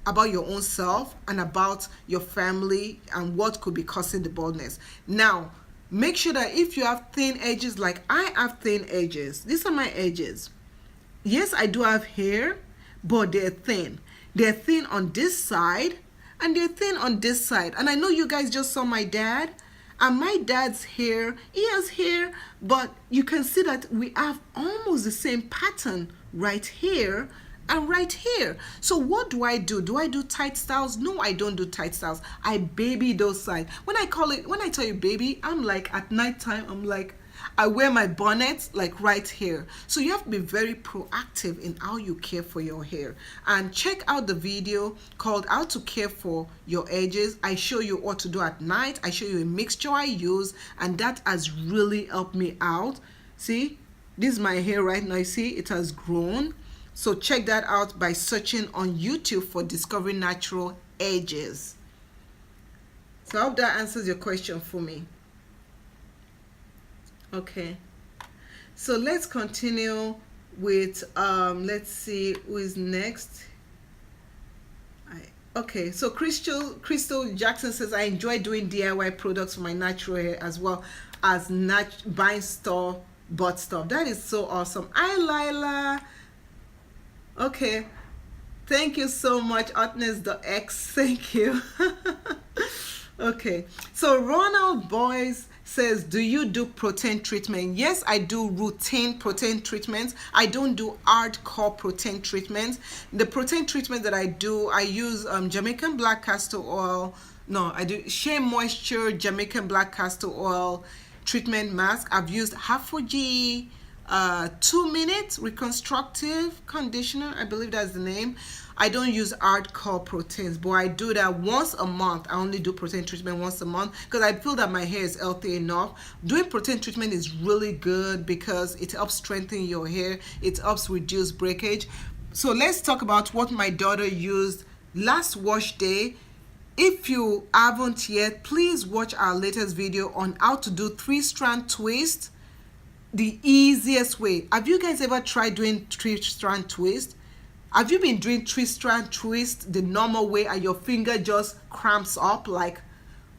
about your own self and about your family and what could be causing the baldness. Now, make sure that if you have thin edges, like I have thin edges, these are my edges. Yes, I do have hair, but they're thin. They're thin on this side and they're thin on this side. And I know you guys just saw my dad, and my dad's hair, he has hair, but you can see that we have almost the same pattern right here and right here. So what do I do? Do I do tight styles? No, I don't do tight styles. I baby those sides. When I tell you baby, I'm like at nighttime, I'm like, I wear my bonnet like right here. So you have to be very proactive in how you care for your hair. And check out the video called How to Care for Your Edges. I show you what to do at night. I show you a mixture I use, and that has really helped me out. See, this is my hair right now. You see, it has grown. So check that out by searching on YouTube for Discovering Natural Edges. So I hope that answers your question for me. Okay, so let's continue with let's see who is next. Okay, so Crystal Jackson says, I enjoy doing DIY products for my natural hair as well as buying store bought stuff. That is so awesome. Hi Lila. Okay, thank you so much, Hotness the X. Thank you. Okay, so Ronald Boys says, do you do protein treatment? Yes, I do routine protein treatments. I don't do hardcore protein treatments. The protein treatment that I do, I use Jamaican black castor oil. No, I do Shea Moisture Jamaican black castor oil treatment mask. I've used Hafuji 2-minute reconstructive conditioner, I believe that's the name. I don't use hardcore proteins, but I do that once a month. I only do protein treatment once a month because I feel that my hair is healthy enough. Doing protein treatment is really good because it helps strengthen your hair. It helps reduce breakage. So let's talk about what my daughter used last wash day. If you haven't yet, please watch our latest video on how to do 3-strand twist the easiest way. Have you guys ever tried doing 3-strand twist? Have you been doing 3-strand twist the normal way and your finger just cramps up? Like,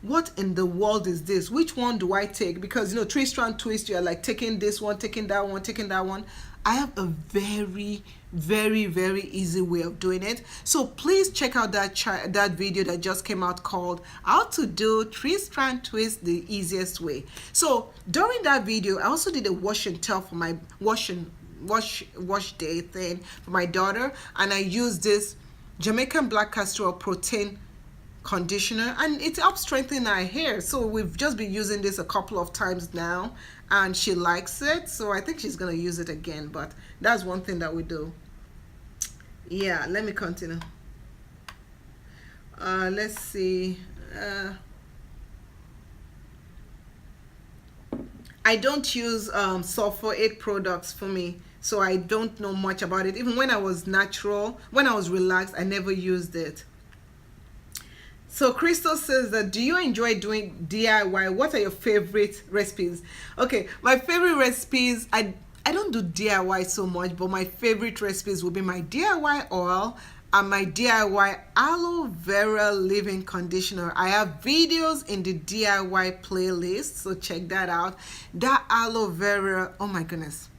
what in the world is this? Which one do I take? Because you know, 3-strand twist, you're like taking this one, taking that one, taking that one. I have a very, very, very easy way of doing it. So please check out that video that just came out called how to do 3-strand twist the easiest way. So during that video, I also did a wash and tell for my wash day thing for my daughter, and I used this Jamaican black castor oil protein conditioner, and it helps strengthen her hair. So we've just been using this a couple of times now, and she likes it, so I think she's gonna use it again. But that's one thing that we do. Yeah, let me continue. Let's see. I don't use sulfate products for me, so I don't know much about it. Even when I was natural, when I was relaxed, I never used it. So Crystal says that, do you enjoy doing DIY? What are your favorite recipes? Okay, my favorite recipes, I don't do DIY so much, but my favorite recipes will be my DIY oil and my DIY aloe vera leave-in conditioner. I have videos in the DIY playlist, so check that out. That aloe vera, oh my goodness.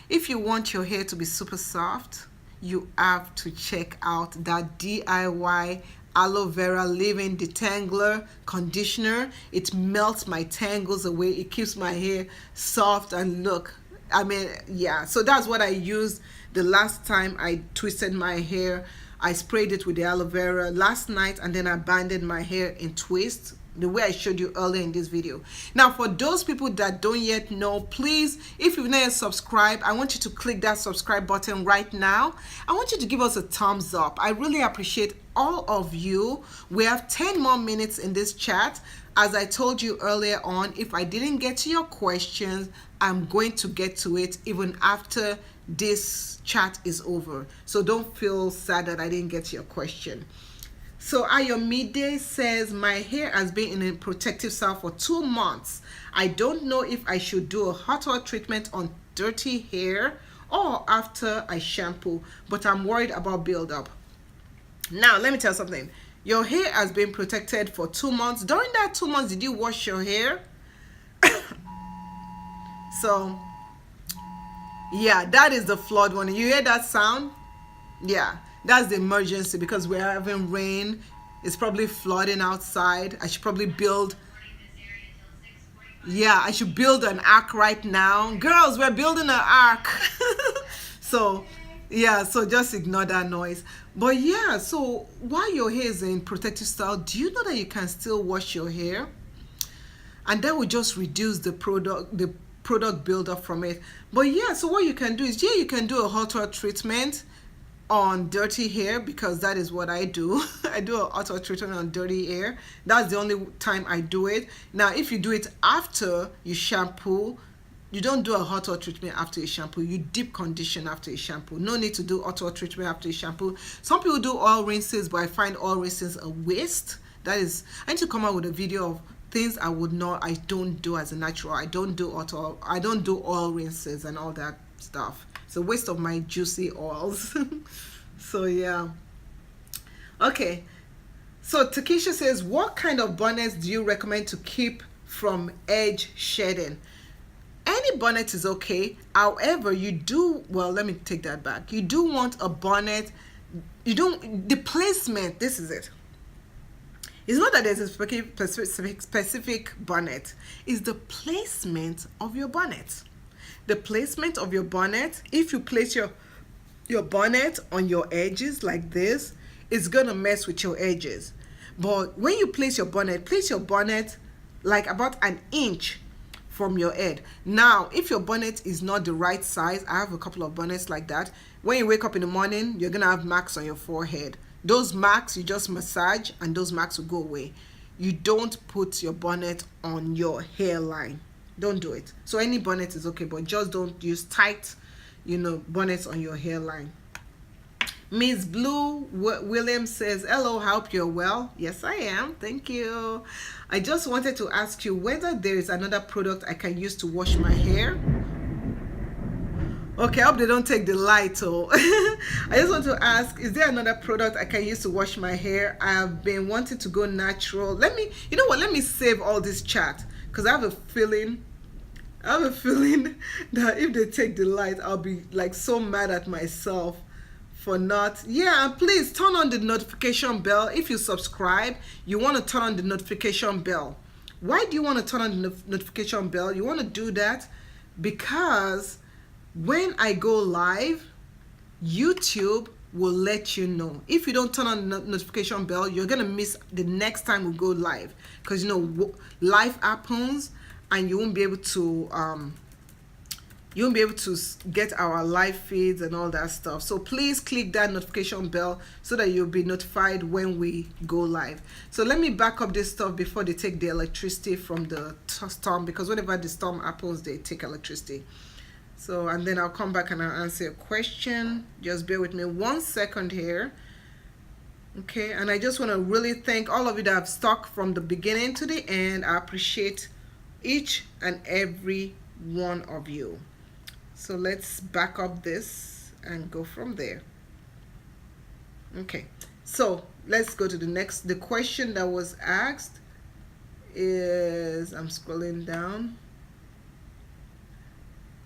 If you want your hair to be super soft, you have to check out that DIY aloe vera leave-in detangler conditioner. It melts my tangles away. It keeps my hair soft, and look, I mean, yeah. So that's what I used the last time I twisted my hair. I sprayed it with the aloe vera last night, and then I banded my hair in twists, the way I showed you earlier in this video. Now, for those people that don't yet know, please, if you've not yet subscribed, I want you to click that subscribe button right now. I want you to give us a thumbs up. I really appreciate all of you. We have 10 more minutes in this chat. As I told you earlier on, if I didn't get to your questions, I'm going to get to it even after this chat is over. So don't feel sad that I didn't get to your question. So Ayomide says, my hair has been in a protective cell for 2 months. I don't know if I should do a hot oil treatment on dirty hair or after I shampoo, but I'm worried about buildup. Now, let me tell you something. Your hair has been protected for 2 months. During that 2 months, did you wash your hair? So, yeah, that is the flawed one. You hear that sound? Yeah. That's the emergency, because we're having rain. It's probably flooding outside. I should probably build. Yeah, I should build an ark right now. Girls, we're building an ark. So, yeah, so just ignore that noise. But yeah, so while your hair is in protective style, do you know that you can still wash your hair? And that will just reduce the product buildup from it. But yeah, so what you can do is, yeah, you can do a hot oil treatment on dirty hair, because that is what I do. I do a hot oil treatment on dirty hair. That's the only time I do it. Now, if you do it after you shampoo, you don't do a hot oil treatment after you shampoo. You deep condition after you shampoo. No need to do hot oil treatment after you shampoo. Some people do oil rinses, but I find oil rinses a waste. That is, I need to come out with a video of things I don't do as a natural. I don't do oil rinses and all that stuff. It's a waste of my juicy oils. So yeah. Okay. So Takesha says, what kind of bonnets do you recommend to keep from edge shedding? Any bonnet is okay. However, you do, well, let me take that back. You do want a bonnet. The placement, this is it. It's not that there's a specific bonnet. It's the placement of your bonnet. The placement of your bonnet, if you place your bonnet on your edges like this, it's gonna mess with your edges. But when you place your bonnet like about an inch from your head. Now, if your bonnet is not the right size, I have a couple of bonnets like that. When you wake up in the morning, you're gonna have marks on your forehead. Those marks, you just massage and those marks will go away. You don't put your bonnet on your hairline. Don't do it. So any bonnet is okay, but just don't use tight, bonnets on your hairline. Miss Blue Williams says, hello, hope you're well. Yes, I am. Thank you. I just wanted to ask you whether there is another product I can use to wash my hair. Okay, I hope they don't take the light. Oh, I just want to ask: is there another product I can use to wash my hair? I have been wanting to go natural. Let me, you know what? Let me save all this chat because I have a feeling. I have a feeling that if they take the light, I'll be like so mad at myself for not. Yeah, and please turn on the notification bell. If you subscribe, you want to turn on the notification bell. Why do you want to turn on the notification bell? You want to do that because when I go live, YouTube will let you know. If you don't turn on the notification bell, you're gonna miss the next time we go live, because you know life happens and you won't be able to get our live feeds and all that stuff. So please click that notification bell so that you'll be notified when we go live. So let me back up this stuff before they take the electricity from the storm, because whenever the storm happens, they take electricity. So, and then I'll come back and I'll answer your question. Just bear with me 1 second here. Okay, and I just want to really thank all of you that have stuck from the beginning to the end. I appreciate each and every one of you. So let's back up this and go from there. Okay, so let's go to the next. The question that was asked is, I'm scrolling down.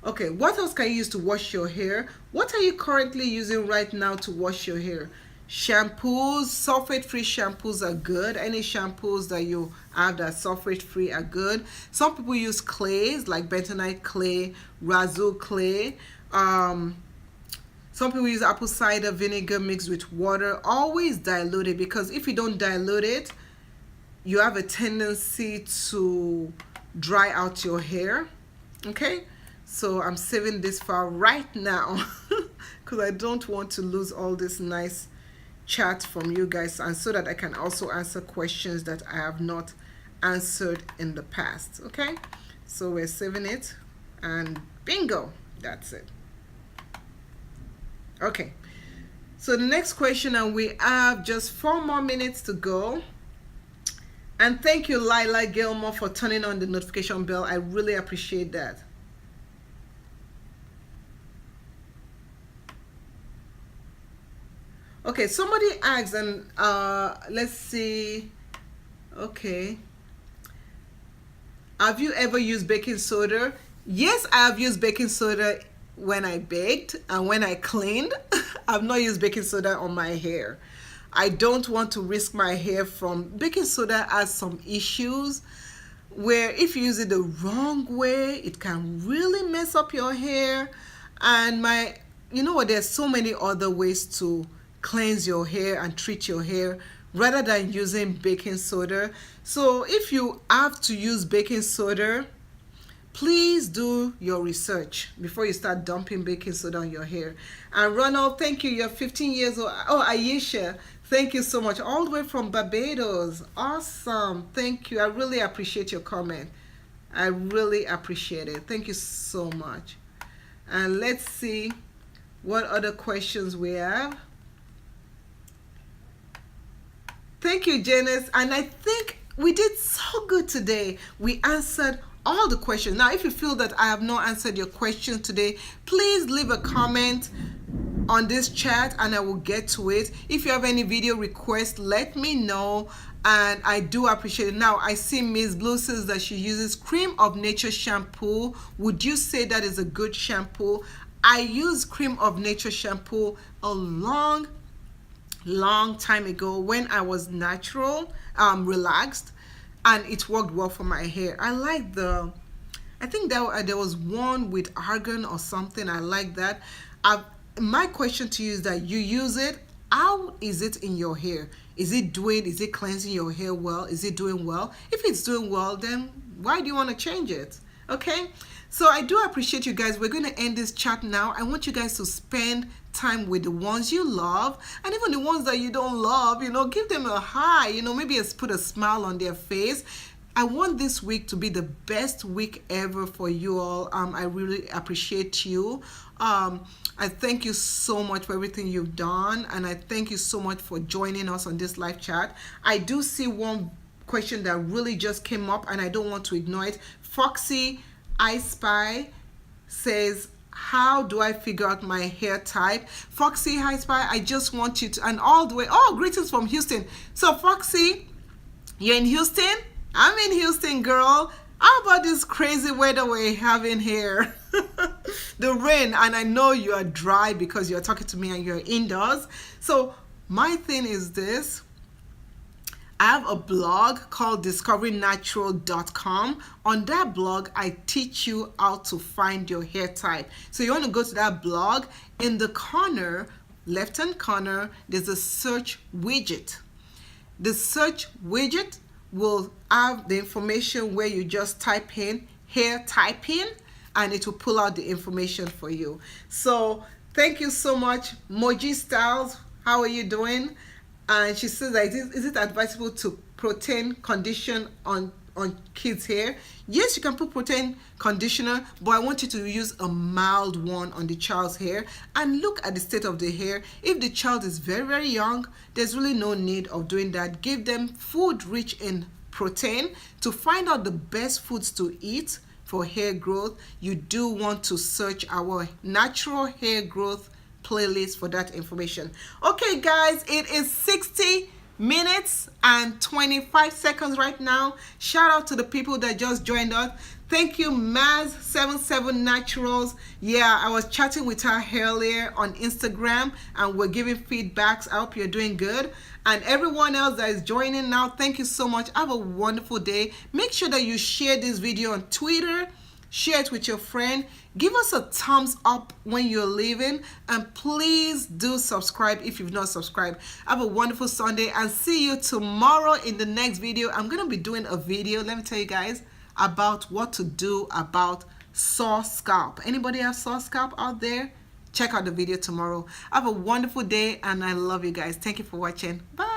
Okay, what else can you use to wash your hair? What are you currently using right now to wash your hair? Shampoos, sulfate-free shampoos are good. Any shampoos that you have that sulfate-free are good. Some people use clays like bentonite clay, razoo clay. Some people use apple cider vinegar mixed with water. Always dilute it, because if you don't dilute it, you have a tendency to dry out your hair. Okay? So I'm saving this file right now because I don't want to lose all this nice chat from you guys, and so that I can also answer questions that I have not answered in the past. Okay, so we're saving it and bingo, that's it. Okay, so the next question, and we have just 4 more minutes to go. And thank you, Lila Gilmore, for turning on the notification bell. I really appreciate that. Okay, somebody asked, and let's see. Okay, have you ever used baking soda? Yes, I have used baking soda when I baked and when I cleaned. I've not used baking soda on my hair. I don't want to risk my hair from baking soda. Has some issues where if you use it the wrong way, it can really mess up your hair. And you know what, there's so many other ways to cleanse your hair and treat your hair rather than using baking soda. So if you have to use baking soda, please do your research before you start dumping baking soda on your hair. And Ronald, thank you. You're 15 years old. Oh, Aisha, thank you so much. All the way from Barbados. Awesome. Thank you. I really appreciate your comment. I really appreciate it. Thank you so much. And let's see what other questions we have. Thank you, Janice. And I think we did so good today. We answered all the questions. Now, if you feel that I have not answered your question today, please leave a comment on this chat and I will get to it. If you have any video requests, let me know. And I do appreciate it. Now, I see Miss Blue says that she uses Cream of Nature shampoo. Would you say that is a good shampoo? I use Cream of Nature shampoo a long time ago when I was natural, relaxed, and it worked well for my hair. I like I think that there was one with argan or something. I like that. My question to you is that you use it. How is it in your hair? Is it cleansing your hair well? Is it doing well? If it's doing well, then why do you want to change it? Okay, so I do appreciate you guys. We're going to end this chat now. I want you guys to spend time with the ones you love, and even the ones that you don't love, give them a hi, maybe put a smile on their face. I want this week to be the best week ever for you all. I really appreciate you. I thank you so much for everything you've done, and I thank you so much for joining us on this live chat. I do see one question that really just came up, and I don't want to ignore it. Foxy I Spy says, how do I figure out my hair type? Foxy, hi Spy, I just want you to, and all the way, oh, greetings from Houston. So Foxy, you're in Houston? I'm in Houston, girl. How about this crazy weather we're having here? The rain, and I know you are dry because you're talking to me and you're indoors. So my thing is this. I have a blog called discoverinatural.com. On that blog, I teach you how to find your hair type. So you want to go to that blog. In the corner, left-hand corner, there's a search widget. The search widget will have the information where you just type in hair typing, and it will pull out the information for you. So thank you so much, Moji Styles. How are you doing? And she says, is it advisable to protein condition on kids' hair? Yes, you can put protein conditioner, but I want you to use a mild one on the child's hair and look at the state of the hair. If the child is very, very young, there's really no need of doing that. Give them food rich in protein. To find out the best foods to eat for hair growth, you do want to search our natural hair growth playlist for that information. Okay guys, it is 60 minutes and 25 seconds right now. Shout out to the people that just joined us. Thank you, Maz77 Naturals. Yeah, I was chatting with her earlier on Instagram and we're giving feedbacks. I hope you're doing good. And everyone else that is joining now, thank you so much. Have a wonderful day. Make sure that you share this video on Twitter. Share it with your friend. Give us a thumbs up when you're leaving. And please do subscribe if you've not subscribed. Have a wonderful Sunday and see you tomorrow in the next video. I'm going to be doing a video, let me tell you guys, about what to do about sore scalp. Anybody have sore scalp out there? Check out the video tomorrow. Have a wonderful day and I love you guys. Thank you for watching. Bye.